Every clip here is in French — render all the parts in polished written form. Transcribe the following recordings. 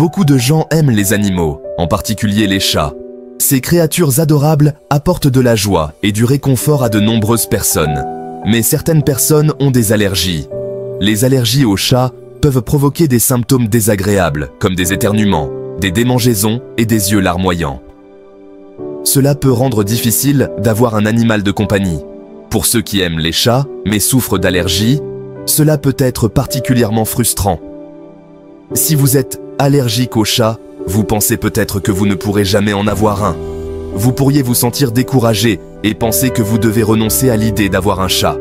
Beaucoup de gens aiment les animaux, en particulier les chats. Ces créatures adorables apportent de la joie et du réconfort à de nombreuses personnes. Mais certaines personnes ont des allergies. Les allergies aux chats peuvent provoquer des symptômes désagréables, comme des éternuements, des démangeaisons et des yeux larmoyants. Cela peut rendre difficile d'avoir un animal de compagnie. Pour ceux qui aiment les chats, mais souffrent d'allergies, cela peut être particulièrement frustrant. Si vous êtes allergique aux chats, vous pensez peut-être que vous ne pourrez jamais en avoir un. Vous pourriez vous sentir découragé et penser que vous devez renoncer à l'idée d'avoir un chat.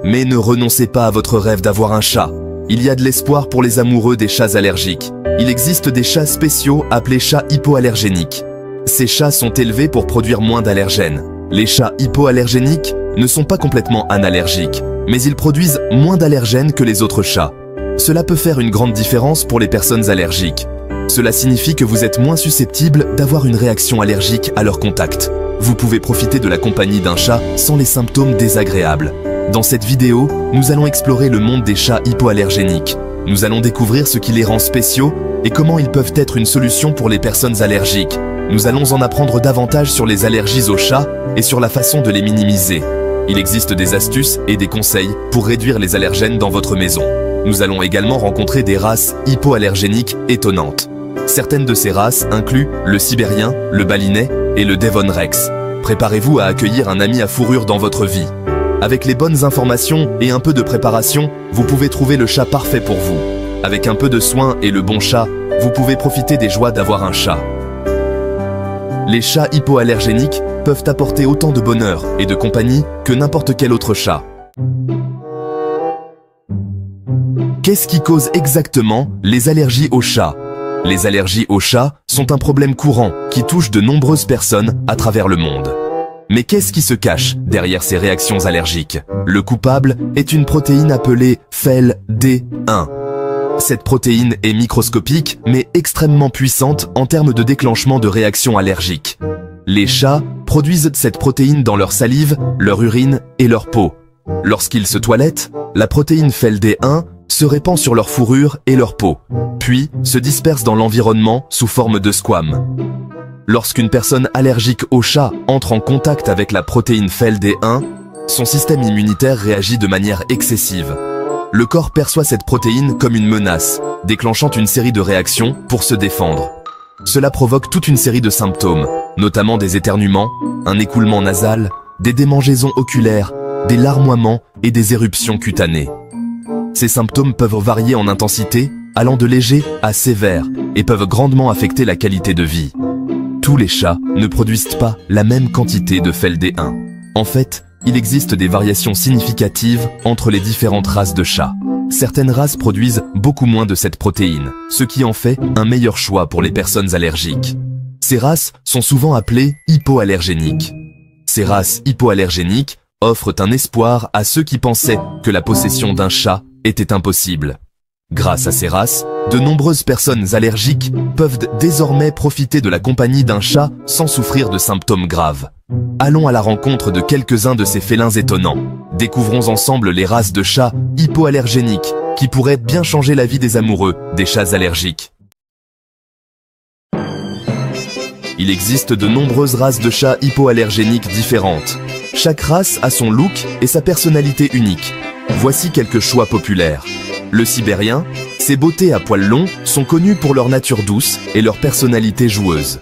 Mais ne renoncez pas à votre rêve d'avoir un chat. Il y a de l'espoir pour les amoureux des chats allergiques. Il existe des chats spéciaux appelés chats hypoallergéniques. Ces chats sont élevés pour produire moins d'allergènes. Les chats hypoallergéniques ne sont pas complètement analergiques, mais ils produisent moins d'allergènes que les autres chats. Cela peut faire une grande différence pour les personnes allergiques. Cela signifie que vous êtes moins susceptible d'avoir une réaction allergique à leur contact. Vous pouvez profiter de la compagnie d'un chat sans les symptômes désagréables. Dans cette vidéo, nous allons explorer le monde des chats hypoallergéniques. Nous allons découvrir ce qui les rend spéciaux et comment ils peuvent être une solution pour les personnes allergiques. Nous allons en apprendre davantage sur les allergies aux chats et sur la façon de les minimiser. Il existe des astuces et des conseils pour réduire les allergènes dans votre maison. Nous allons également rencontrer des races hypoallergéniques étonnantes. Certaines de ces races incluent le sibérien, le balinais et le Devon Rex. Préparez-vous à accueillir un ami à fourrure dans votre vie. Avec les bonnes informations et un peu de préparation, vous pouvez trouver le chat parfait pour vous. Avec un peu de soin et le bon chat, vous pouvez profiter des joies d'avoir un chat. Les chats hypoallergéniques peuvent apporter autant de bonheur et de compagnie que n'importe quel autre chat. Qu'est-ce qui cause exactement les allergies aux chats? Les allergies aux chats sont un problème courant qui touche de nombreuses personnes à travers le monde. Mais qu'est-ce qui se cache derrière ces réactions allergiques? Le coupable est une protéine appelée FeL-D1. Cette protéine est microscopique mais extrêmement puissante en termes de déclenchement de réactions allergiques. Les chats produisent cette protéine dans leur salive, leur urine et leur peau. Lorsqu'ils se toilettent, la protéine FeL-D1 se répand sur leur fourrure et leur peau, puis se disperse dans l'environnement sous forme de squame. Lorsqu'une personne allergique au chat entre en contact avec la protéine FeL-D1, son système immunitaire réagit de manière excessive. Le corps perçoit cette protéine comme une menace, déclenchant une série de réactions pour se défendre. Cela provoque toute une série de symptômes, notamment des éternuements, un écoulement nasal, des démangeaisons oculaires, des larmoiements et des éruptions cutanées. Ces symptômes peuvent varier en intensité, allant de léger à sévère, et peuvent grandement affecter la qualité de vie. Tous les chats ne produisent pas la même quantité de FeL-D1. En fait, il existe des variations significatives entre les différentes races de chats. Certaines races produisent beaucoup moins de cette protéine, ce qui en fait un meilleur choix pour les personnes allergiques. Ces races sont souvent appelées hypoallergéniques. Ces races hypoallergéniques offrent un espoir à ceux qui pensaient que la possession d'un chat était impossible. Grâce à ces races, de nombreuses personnes allergiques peuvent désormais profiter de la compagnie d'un chat sans souffrir de symptômes graves. Allons à la rencontre de quelques-uns de ces félins étonnants. Découvrons ensemble les races de chats hypoallergéniques qui pourraient bien changer la vie des amoureux des chats allergiques. Il existe de nombreuses races de chats hypoallergéniques différentes. Chaque race a son look et sa personnalité unique. Voici quelques choix populaires. Le sibérien, ses beautés à poils longs sont connues pour leur nature douce et leur personnalité joueuse.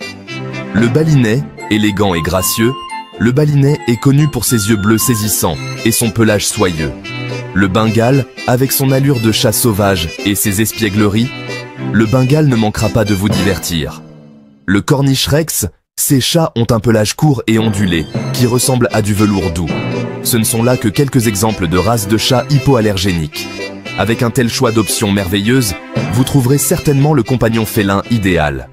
Le balinais, élégant et gracieux, le balinais est connu pour ses yeux bleus saisissants et son pelage soyeux. Le bengale, avec son allure de chat sauvage et ses espiègleries, le bengale ne manquera pas de vous divertir. Le cornish rex, ces chats ont un pelage court et ondulé, qui ressemble à du velours doux. Ce ne sont là que quelques exemples de races de chats hypoallergéniques. Avec un tel choix d'options merveilleuses, vous trouverez certainement le compagnon félin idéal.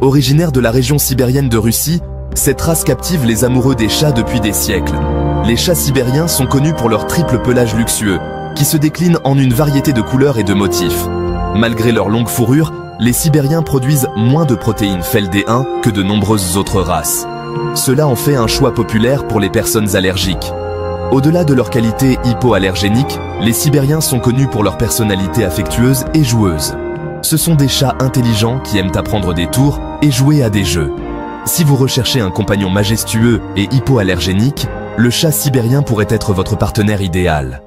Originaire de la région sibérienne de Russie, cette race captive les amoureux des chats depuis des siècles. Les chats sibériens sont connus pour leur triple pelage luxueux, qui se décline en une variété de couleurs et de motifs. Malgré leur longue fourrure, les Sibériens produisent moins de protéines FeL-D1 que de nombreuses autres races. Cela en fait un choix populaire pour les personnes allergiques. Au-delà de leur qualité hypoallergénique, les Sibériens sont connus pour leur personnalité affectueuse et joueuse. Ce sont des chats intelligents qui aiment apprendre des tours et jouer à des jeux. Si vous recherchez un compagnon majestueux et hypoallergénique, le chat sibérien pourrait être votre partenaire idéal.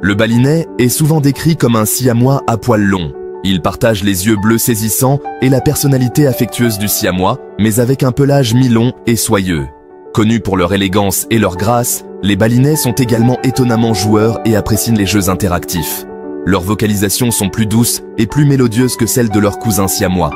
Le balinet est souvent décrit comme un siamois à poils longs. Il partage les yeux bleus saisissants et la personnalité affectueuse du siamois, mais avec un pelage mi-long et soyeux. Connus pour leur élégance et leur grâce, les balinets sont également étonnamment joueurs et apprécient les jeux interactifs. Leurs vocalisations sont plus douces et plus mélodieuses que celles de leurs cousins siamois.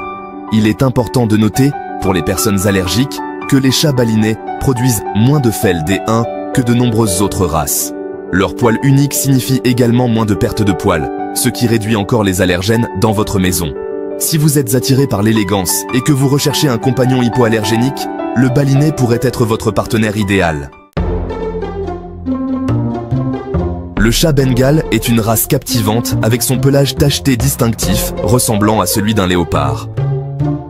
Il est important de noter, pour les personnes allergiques, que les chats balinets produisent moins de fel D1 que de nombreuses autres races. Leur poil unique signifie également moins de perte de poils, ce qui réduit encore les allergènes dans votre maison. Si vous êtes attiré par l'élégance et que vous recherchez un compagnon hypoallergénique, le balinet pourrait être votre partenaire idéal. Le chat bengale est une race captivante avec son pelage tacheté distinctif ressemblant à celui d'un léopard.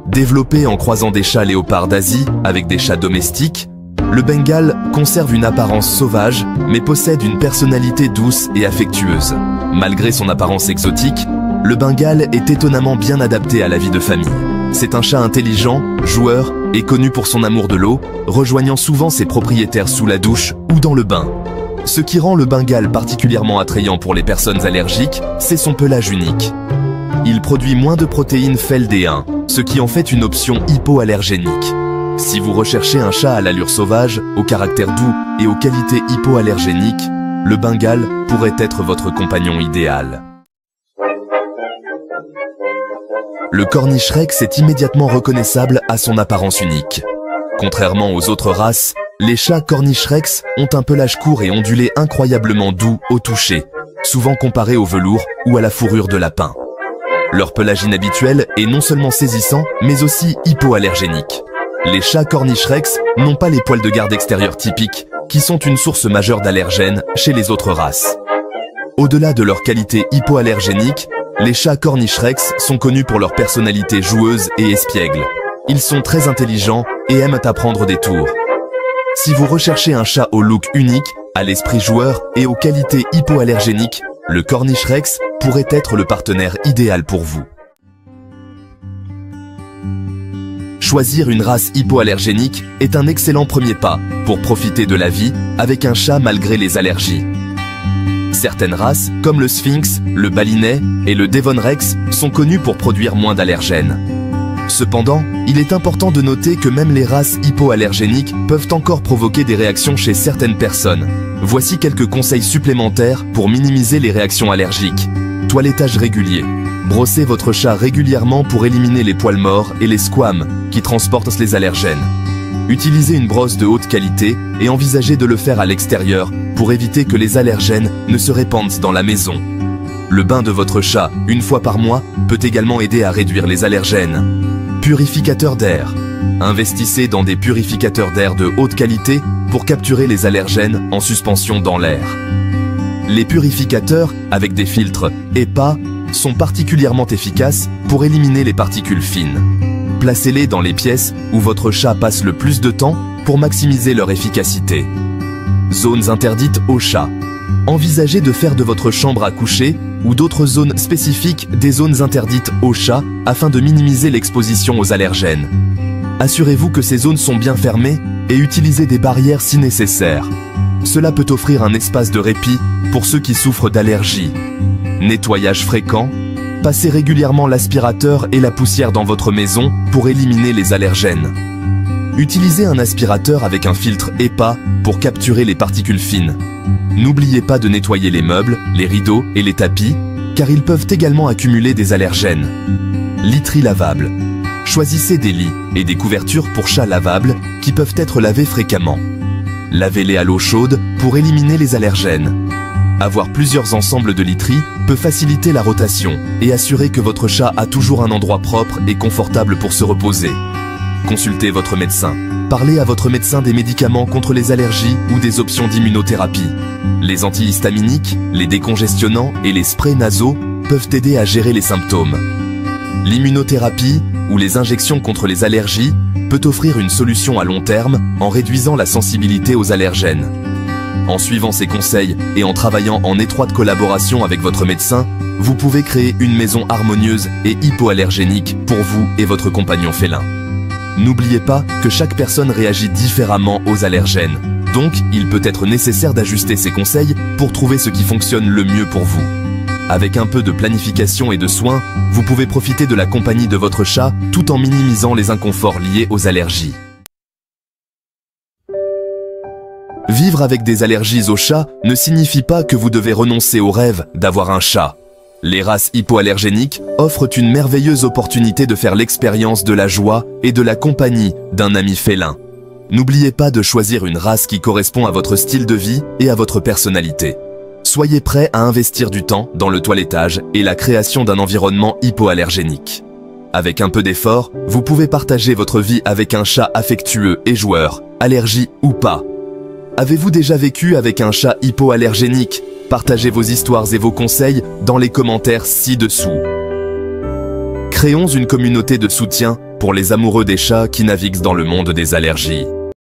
Développé en croisant des chats léopards d'Asie avec des chats domestiques, le bengale conserve une apparence sauvage mais possède une personnalité douce et affectueuse. Malgré son apparence exotique, le bengale est étonnamment bien adapté à la vie de famille. C'est un chat intelligent, joueur et connu pour son amour de l'eau, rejoignant souvent ses propriétaires sous la douche ou dans le bain. Ce qui rend le bengale particulièrement attrayant pour les personnes allergiques, c'est son pelage unique. Il produit moins de protéines fel D1, ce qui en fait une option hypoallergénique. Si vous recherchez un chat à l'allure sauvage, au caractère doux et aux qualités hypoallergéniques, le bengale pourrait être votre compagnon idéal. Le corniche rex est immédiatement reconnaissable à son apparence unique. Contrairement aux autres races, les chats corniche rex ont un pelage court et ondulé incroyablement doux au toucher, souvent comparé au velours ou à la fourrure de lapin. Leur pelage inhabituel est non seulement saisissant, mais aussi hypoallergénique. Les chats corniche rex n'ont pas les poils de garde extérieurs typiques, qui sont une source majeure d'allergènes chez les autres races. Au-delà de leur qualité hypoallergénique, les chats corniche rex sont connus pour leur personnalité joueuse et espiègle. Ils sont très intelligents et aiment apprendre des tours. Si vous recherchez un chat au look unique, à l'esprit joueur et aux qualités hypoallergéniques, le corniche rex pourrait être le partenaire idéal pour vous. Choisir une race hypoallergénique est un excellent premier pas pour profiter de la vie avec un chat malgré les allergies. Certaines races, comme le sphinx, le balinet et le devon rex, sont connues pour produire moins d'allergènes. Cependant, il est important de noter que même les races hypoallergéniques peuvent encore provoquer des réactions chez certaines personnes. Voici quelques conseils supplémentaires pour minimiser les réactions allergiques. Toilettage régulier. Brossez votre chat régulièrement pour éliminer les poils morts et les squames qui transportent les allergènes. Utilisez une brosse de haute qualité et envisagez de le faire à l'extérieur pour éviter que les allergènes ne se répandent dans la maison. Le bain de votre chat, une fois par mois, peut également aider à réduire les allergènes. Purificateur d'air. Investissez dans des purificateurs d'air de haute qualité pour capturer les allergènes en suspension dans l'air. Les purificateurs, avec des filtres HEPA, sont particulièrement efficaces pour éliminer les particules fines. Placez-les dans les pièces où votre chat passe le plus de temps pour maximiser leur efficacité. Zones interdites aux chats. Envisagez de faire de votre chambre à coucher ou d'autres zones spécifiques des zones interdites aux chats afin de minimiser l'exposition aux allergènes. Assurez-vous que ces zones sont bien fermées et utilisez des barrières si nécessaire. Cela peut offrir un espace de répit pour ceux qui souffrent d'allergies. Nettoyage fréquent. Passez régulièrement l'aspirateur et la poussière dans votre maison pour éliminer les allergènes. Utilisez un aspirateur avec un filtre HEPA pour capturer les particules fines. N'oubliez pas de nettoyer les meubles, les rideaux et les tapis, car ils peuvent également accumuler des allergènes. Literie lavable. Choisissez des lits et des couvertures pour chats lavables qui peuvent être lavés fréquemment. Lavez-les à l'eau chaude pour éliminer les allergènes. Avoir plusieurs ensembles de literie peut faciliter la rotation et assurer que votre chat a toujours un endroit propre et confortable pour se reposer. Consultez votre médecin. Parlez à votre médecin des médicaments contre les allergies ou des options d'immunothérapie. Les antihistaminiques, les décongestionnants et les sprays nasaux peuvent aider à gérer les symptômes. L'immunothérapie ou les injections contre les allergies peut offrir une solution à long terme en réduisant la sensibilité aux allergènes. En suivant ces conseils et en travaillant en étroite collaboration avec votre médecin, vous pouvez créer une maison harmonieuse et hypoallergénique pour vous et votre compagnon félin. N'oubliez pas que chaque personne réagit différemment aux allergènes, donc il peut être nécessaire d'ajuster ces conseils pour trouver ce qui fonctionne le mieux pour vous. Avec un peu de planification et de soins, vous pouvez profiter de la compagnie de votre chat tout en minimisant les inconforts liés aux allergies. Vivre avec des allergies aux chats ne signifie pas que vous devez renoncer au rêve d'avoir un chat. Les races hypoallergéniques offrent une merveilleuse opportunité de faire l'expérience de la joie et de la compagnie d'un ami félin. N'oubliez pas de choisir une race qui correspond à votre style de vie et à votre personnalité. Soyez prêt à investir du temps dans le toilettage et la création d'un environnement hypoallergénique. Avec un peu d'effort, vous pouvez partager votre vie avec un chat affectueux et joueur, allergie ou pas. Avez-vous déjà vécu avec un chat hypoallergénique? Partagez vos histoires et vos conseils dans les commentaires ci-dessous. Créons une communauté de soutien pour les amoureux des chats qui naviguent dans le monde des allergies.